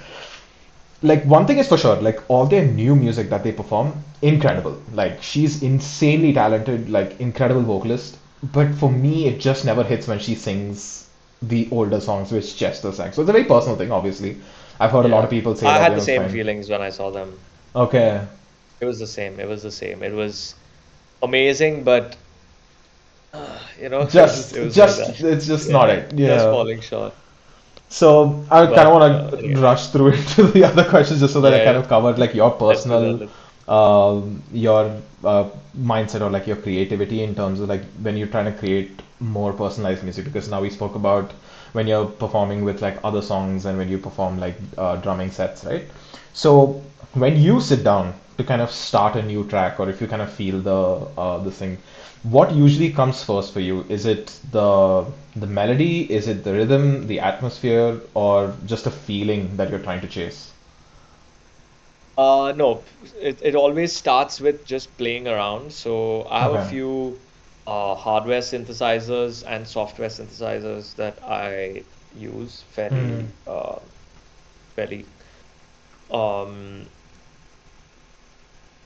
like one thing is for sure, like all their new music that they perform, incredible. Like she's insanely talented, like incredible vocalist. But for me, it just never hits when she sings the older songs which Chester sang. So it's a very personal thing, obviously. I've heard a lot of Yeah. people say I that, had the it's same fine. feelings when I saw them. Okay, It was the same. It was the same. It was amazing, but it was like that. it's just not Yeah, it, just falling short. So I kind of But want to anyway, rush through into the other questions just so that I yeah, kind yeah. of covered like your Let's do that. personal, your mindset or like your creativity in terms of like when you're trying to create more personalized music? Because now we spoke about when you're performing with like other songs and when you perform like drumming sets, right? So when you sit down to kind of start a new track, or if you kind of feel the thing, what usually comes first for you? Is it the melody? Is it the rhythm, the atmosphere, or just a feeling that you're trying to chase? No, it always starts with just playing around. So I have a Okay. few hardware synthesizers and software synthesizers that I use Hmm. fairly um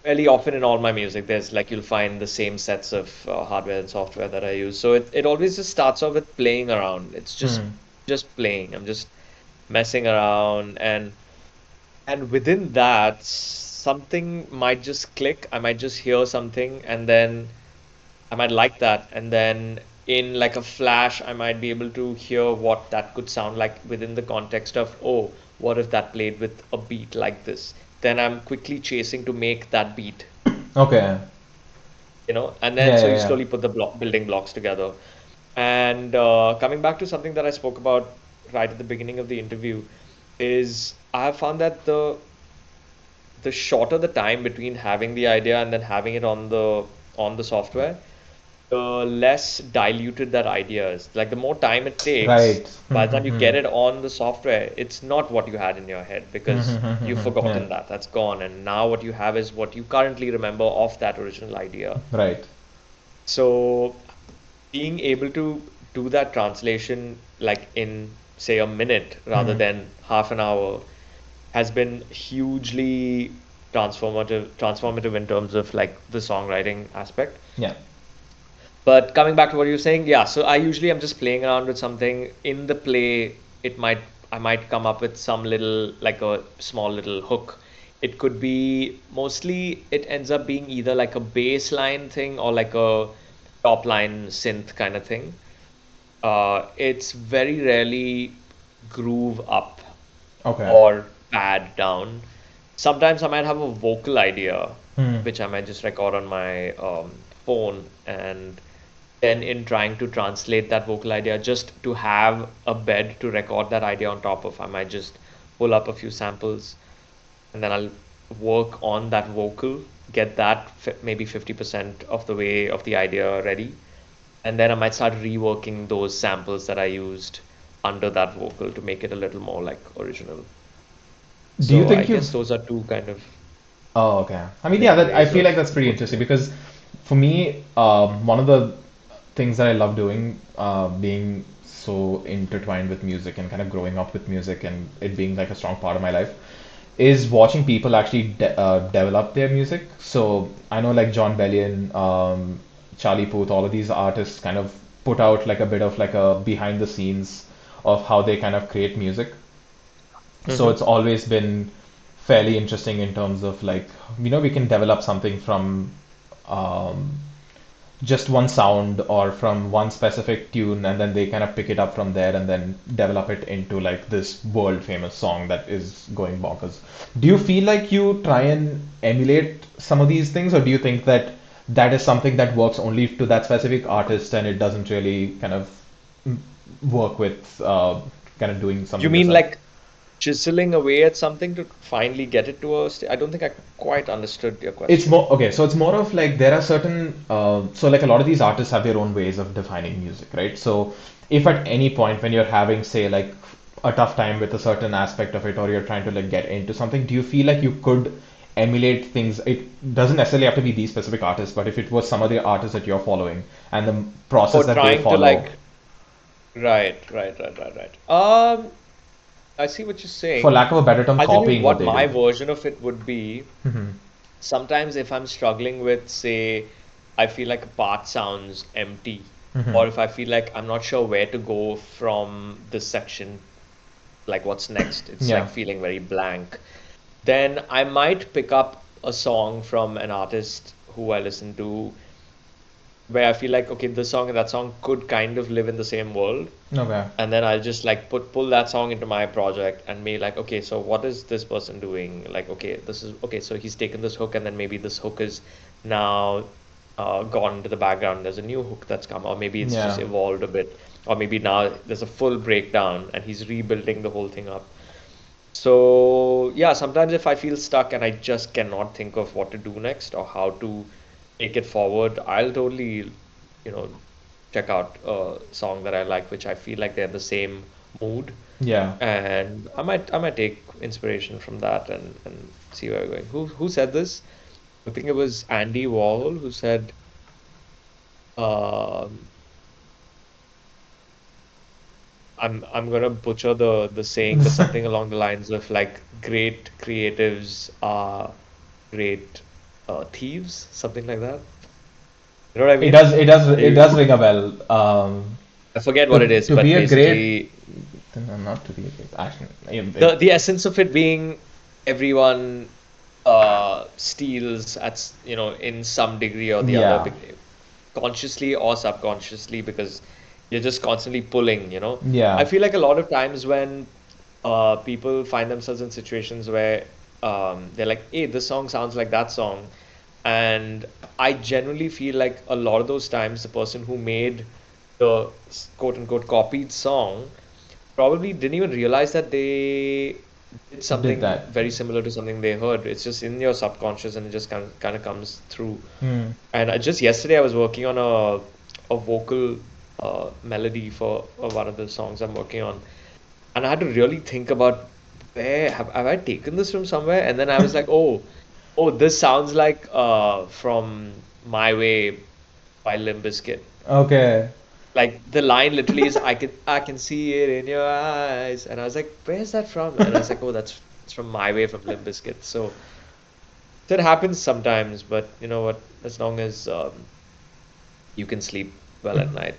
fairly often in all my music. There's like you'll find the same sets of hardware and software that I use. So it always just starts off with playing around. It's Hmm. just playing. I'm just messing around and within that, something might just click. I might just hear something and then I might like that. And then in like a flash, I might be able to hear what that could sound like within the context of, oh, what if that played with a beat like this? Then I'm quickly chasing to make that beat, Okay. and then Yeah, so yeah, you yeah. slowly put the building blocks together. And coming back to something that I spoke about right at the beginning of the interview, is I have found that the shorter the time between having the idea and then having it on the software, the less diluted that idea is. Like the more time it takes, Right. by the time you Hmm. get it on the software, it's not what you had in your head because you've Yeah. forgotten that. That's gone. And now what you have is what you currently remember of that original idea. Right. So being able to do that translation like in, say, a minute rather Hmm. than half an hour has been hugely transformative in terms of like the songwriting aspect. Yeah. But coming back to what you're saying, yeah, so I usually am just playing around with something. In the play, I might come up with some little, like a small little hook. It could be mostly, it ends up being either like a bass line thing or like a top line synth kind of thing. It's very rarely groove up Okay. or pad down. Sometimes I might have a vocal idea, Hmm. which I might just record on my phone, and then in trying to translate that vocal idea, just to have a bed to record that idea on top of, I might just pull up a few samples and then I'll work on that vocal, get that maybe 50% of the way of the idea ready, and then I might start reworking those samples that I used under that vocal to make it a little more like original. Do you So I think guess you've those are two kind of Oh, okay. I mean, yeah, main that I ways feel like of that's pretty interesting approaching it. because for me, one of the things that I love doing, being so intertwined with music and kind of growing up with music and it being like a strong part of my life, is watching people actually develop their music. So I know like John Bellion, Charlie Puth, all of these artists kind of put out like a bit of like a behind the scenes of how they kind of create music. So Mm-hmm. it's always been fairly interesting in terms of like, we can develop something from um, just one sound or from one specific tune, and then they kind of pick it up from there and then develop it into like this world famous song that is going bonkers. Do you feel like you try and emulate some of these things, or do you think that that is something that works only to that specific artist and it doesn't really kind of work with kind of doing You something mean yourself? like chiseling away at something to finally get it to a I don't think I quite understood your It's question. more okay, so it's more of like there are certain so like a lot of these artists have their own ways of defining music, right? So if at any point when you're having, say, like a tough time with a certain aspect of it, or you're trying to like get into something, do you feel like you could emulate things? It doesn't necessarily have to be these specific artists, but if it was some other artists that you're following and the process Or that they trying to follow, like right. I see what you're for saying. lack of a better term, I'll tell you copying what what they my do. version of it would be. Sometimes if I'm struggling with, say, I feel like a part sounds empty, or if I feel like I'm not sure where to go from this section, like what's next, it's Yeah. like feeling very blank, then I might pick up a song from an artist who I listen to where I feel like, okay, this song and that song could kind of live in the same world. Okay. And then I'll just like pull that song into my project and be like, okay, so what is this person doing? Like, okay, this is okay, so he's taken this hook and then maybe this hook is now gone into the background. There's a new hook that's come, or maybe it's just Yeah. evolved a bit, or maybe now there's a full breakdown and he's rebuilding the whole thing up. So, yeah, sometimes if I feel stuck and I just cannot think of what to do next or how to take it forward, I'll totally, you know, check out a song that I like, which I feel like they're the same mood, Yeah. and I might take inspiration from that and see where we're going. Who said this? I think it was Andy Warhol who said, um, I'm gonna butcher the saying, but something along the lines of like great creatives are great thieves, something like that. You know what I It mean? does. It does. It You, does ring a bell. I forget what it To is, to be but a great, basically no, not to be a great. Actually, the essence of it being everyone steals in some degree or the other, yeah, consciously or subconsciously, because you're just constantly pulling. I yeah, feel like a lot of times when people find themselves in situations where they're like, hey, this song sounds like that song. And I genuinely feel like a lot of those times the person who made the quote unquote copied song probably didn't even realize that they did did something that. very similar to something they heard. It's just in your subconscious and it just kind of comes through. Hmm. And just yesterday I was working on a vocal melody for one of the songs I'm working on, and I had to really think about where have I taken this from somewhere? And then I was like, oh, this sounds like from My Way by Limp Bizkit. Okay. Like the line literally is I can see it in your eyes. And I was like, where's that from? And I was like, oh, that's from My Way from Limp Bizkit. So that happens sometimes, but you know what? As long as you can sleep well at night,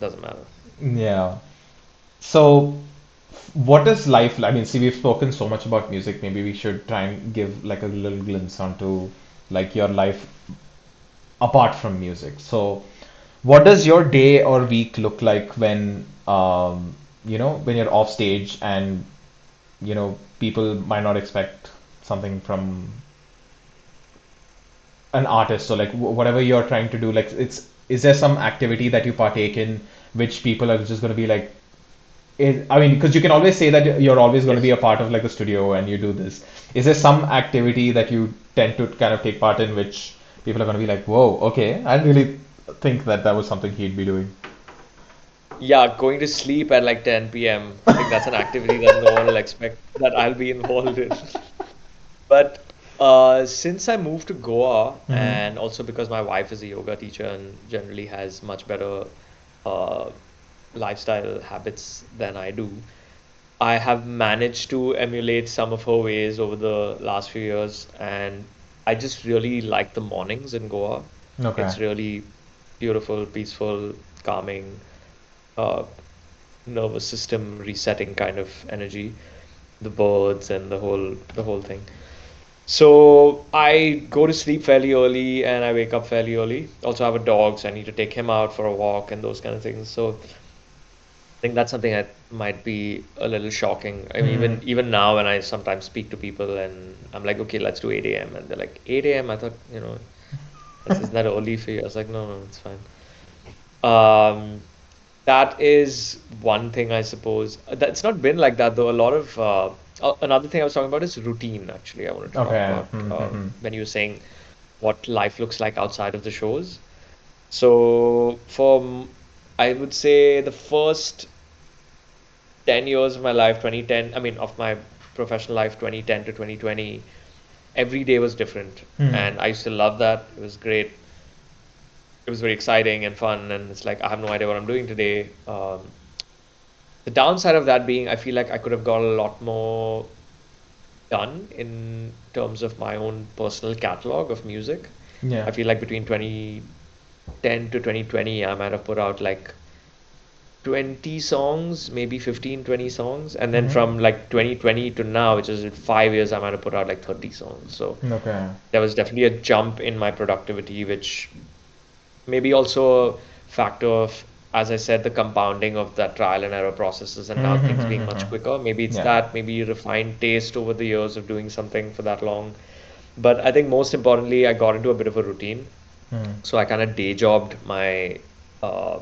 doesn't matter. Yeah. So, what is life like? I mean, see, we've spoken so much about music. Maybe we should try and give like a little glimpse onto like your life apart from music. So, what does your day or week look like when when you're off stage and people might not expect something from an artist? So, like whatever you're trying to do, like it's is there some activity that you partake in which people are just going to be like, I mean, because you can always say that you're always going to be Yes. a part of like a studio and you do this. Is there some activity that you tend to kind of take part in which people are going to be like, whoa, okay, I didn't really think that that was something he'd be doing? Yeah, going to sleep at like 10 p.m. I think that's an activity that no one will expect that I'll be involved in. But since I moved to Goa, Mm-hmm. and also because my wife is a yoga teacher and generally has much better uh, lifestyle habits than I do, I have managed to emulate some of her ways over the last few years, and I just really like the mornings in Goa. Okay. It's really beautiful, peaceful, calming, uh, nervous system resetting kind of energy, the birds and the whole thing. So I go to sleep fairly early and I wake up fairly early. Also, I have a dog, so I need to take him out for a walk and those kind of things. So I think that's something that might be a little shocking. I mean, Hmm. even now when I sometimes speak to people and I'm like, okay, let's do 8 a.m. and they're like, 8 a.m. I thought, isn't that early for you? I was like, no, no, it's fine. Um, that is one thing, I suppose. That's not been like that though. A lot of another thing I was talking about is routine. Actually, I wanted to talk Okay. about Mm-hmm. when you were saying what life looks like outside of the shows. So I would say the first 10 years of my life, 2010, I mean, of my professional life, 2010 to 2020, every day was different. Hmm. And I used to love that. It was great. It was very exciting and fun. And it's like, I have no idea what I'm doing today. The downside of that being, I feel like I could have got a lot more done in terms of my own personal catalog of music. Yeah. I feel like between 2010 to 2020, I might have put out like 20 songs, maybe 15, 20 songs. And then Mm-hmm. from like 2020 to now, which is 5 years, I might have put out like 30 songs. So Okay. there was definitely a jump in my productivity, which maybe also a factor of, as I said, the compounding of that trial and error processes and now things being Mm-hmm. much quicker. Maybe it's Yeah. that, maybe refined taste over the years of doing something for that long. But I think most importantly, I got into a bit of a routine. Mm. So I kind of day jobbed my uh,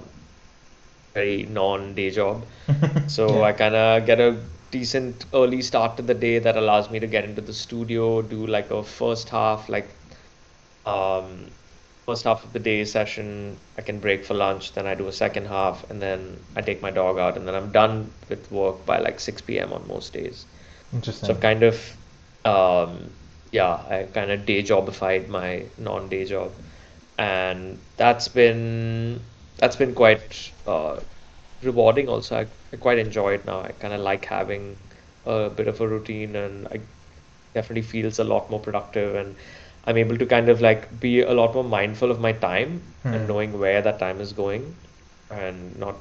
very non-day job. So Yeah. I kind of get a decent early start to the day that allows me to get into the studio, do like a um, first half of the day session. I can break for lunch, then I do a second half, and then I take my dog out, and then I'm done with work by like 6 p.m. on most days. So I've Interesting. kind of, yeah, I kind of day jobified my non-day job, and that's been quite rewarding. Also, I quite enjoy it now. I kind of like having a bit of a routine, and I definitely feels a lot more productive, and I'm able to kind of like be a lot more mindful of my time and Hmm. knowing where that time is going, and not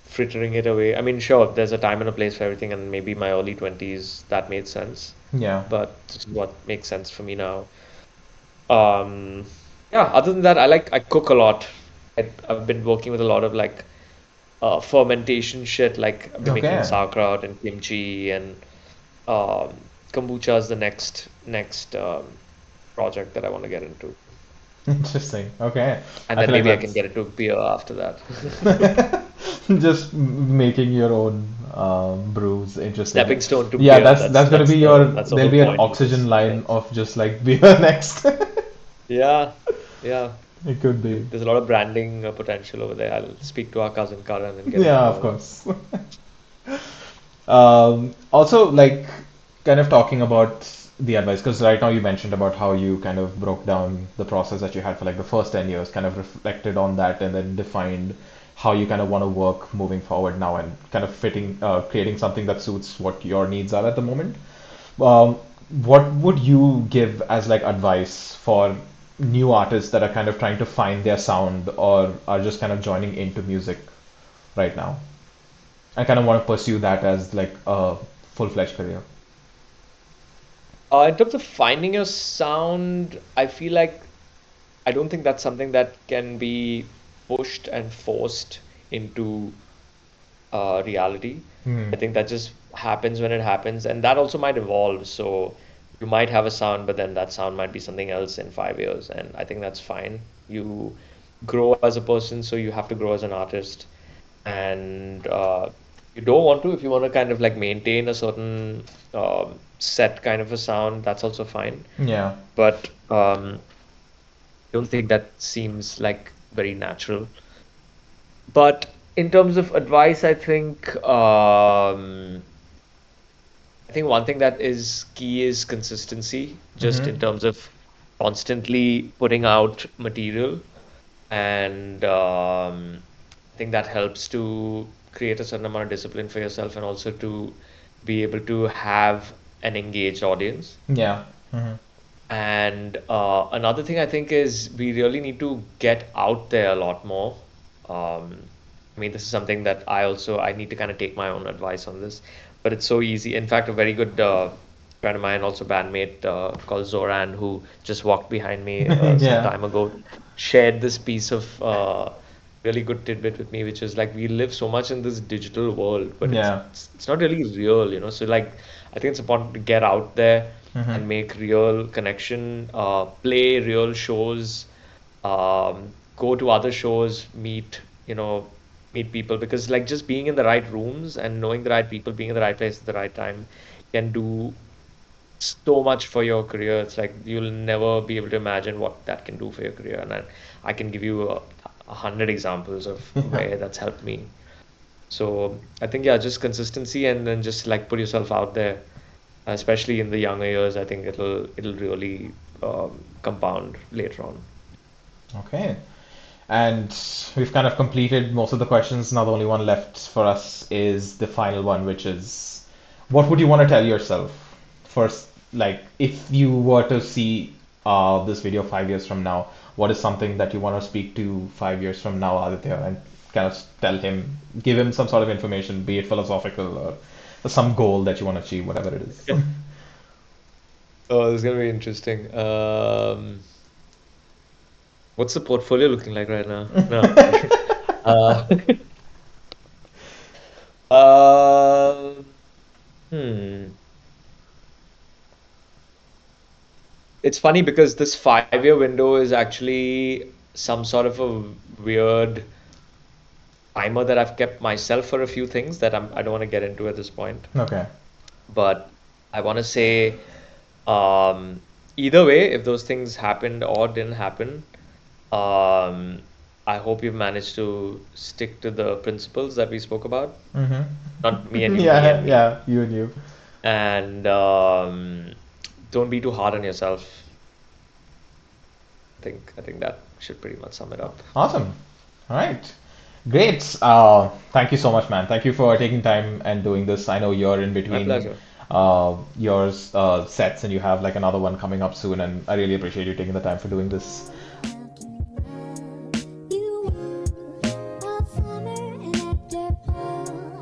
frittering it away. I mean, sure, there's a time and a place for everything, and maybe my early 20s that made sense, Yeah. but this is what makes sense for me now. Um, yeah, other than that, I cook a lot. I've been working with a lot of like fermentation shit. Like I've been making Okay. sauerkraut and kimchi, and kombucha is the next project that I want to get into. Interesting. Okay. And I then feel like maybe I can that's get into beer after that. just making your own brews. Interesting. Stepping stone to Yeah, beer. that's gonna be your. That's the There'll whole be an point of oxygen this line thing. of just like beer next. Yeah, yeah. It could be. There's a lot of branding potential over there. I'll speak to our cousin Karan and get him Yeah, of involved. course. Also, like, kind of talking about the advice, because right now you mentioned about how you kind of broke down the process that you had for like the first 10 years, kind of reflected on that, and then defined how you kind of want to work moving forward now and kind of creating something that suits what your needs are at the moment. Um, what would you give as like advice for new artists that are kind of trying to find their sound or are just kind of joining into music right now? I kind of want to pursue that as like a full-fledged career. In terms of finding your sound, I feel like I don't think that's something that can be pushed and forced into reality. Hmm. I think that just happens when it happens, and that also might evolve. So you might have a sound, but then that sound might be something else in 5 years, and I think that's fine. You grow as a person, so you have to grow as an artist, and you don't want to if you want to kind of like maintain a certain set kind of a sound, that's also fine. Yeah. But I don't think that seems like very natural. But in terms of advice, I think one thing that is key is consistency, just Mm-hmm. in terms of constantly putting out material. And I think that helps to create a certain amount of discipline for yourself and also to be able to have an engaged audience. Yeah. Mm-hmm. And another thing I think is we really need to get out there a lot more. I mean, this is something that I need to kind of take my own advice on this, but it's so easy. In fact, a very good friend of mine, also bandmate called Zoran, who just walked behind me some Yeah. time ago, shared this piece of really good tidbit with me, which is like we live so much in this digital world, but Yeah. it's not really real, you know. So like, I think it's important to get out there Mm-hmm. and make real connection, play real shows, go to other shows, meet people because like just being in the right rooms and knowing the right people, being in the right place at the right time can do so much for your career. It's like you'll never be able to imagine what that can do for your career. And I can give you 100 examples of Yeah. where that's helped me. So I think yeah, just consistency and then just like put yourself out there, especially in the younger years. I think it'll really compound later on. Okay. And we've kind of completed most of the questions. Now the only one left for us is the final one, which is what would you want to tell yourself first? Like, if you were to see this video 5 years from now, what is something that you want to speak to 5 years from now, Aditya, and kind of tell him, give him some sort of information, be it philosophical or some goal that you want to achieve, whatever it is. Oh, this is gonna be interesting. What's the portfolio looking like right now? No. Uh, um, hmm. it's funny because this 5 year window is actually some sort of a weird timer that I've kept myself for a few things that I don't want to get into at this point. Okay. But I want to say, um, either way, if those things happened or didn't happen, um, I hope you've managed to stick to the principles that we spoke about. Not me and you, me Yeah, and me. yeah, you and you. And don't be too hard on yourself. I think that should pretty much sum it up. Awesome. All right. Great. Thank you so much, man. Thank you for taking time and doing this. I know you're in My between pleasure. your sets and you have like another one coming up soon, and I really appreciate you taking the time for doing this.